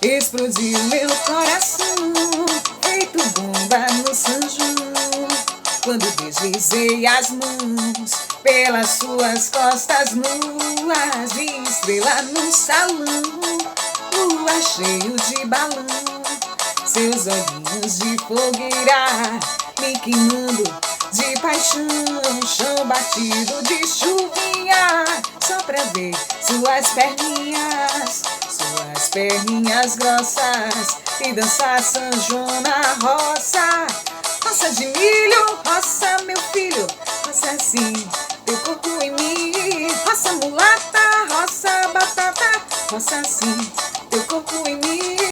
explodiu meu coração, feito bomba no São João. Quando deslizei as mãos pelas suas costas nuas, de estrela no salão, lua cheio de balão, seus olhinhos de fogueira me queimando de paixão, chão batido de chuvinha, só pra ver suas perninhas grossas, e dançar São João na roça. Roça de milho, roça meu filho, roça assim, teu corpo em mim. Roça mulata, roça batata, roça assim,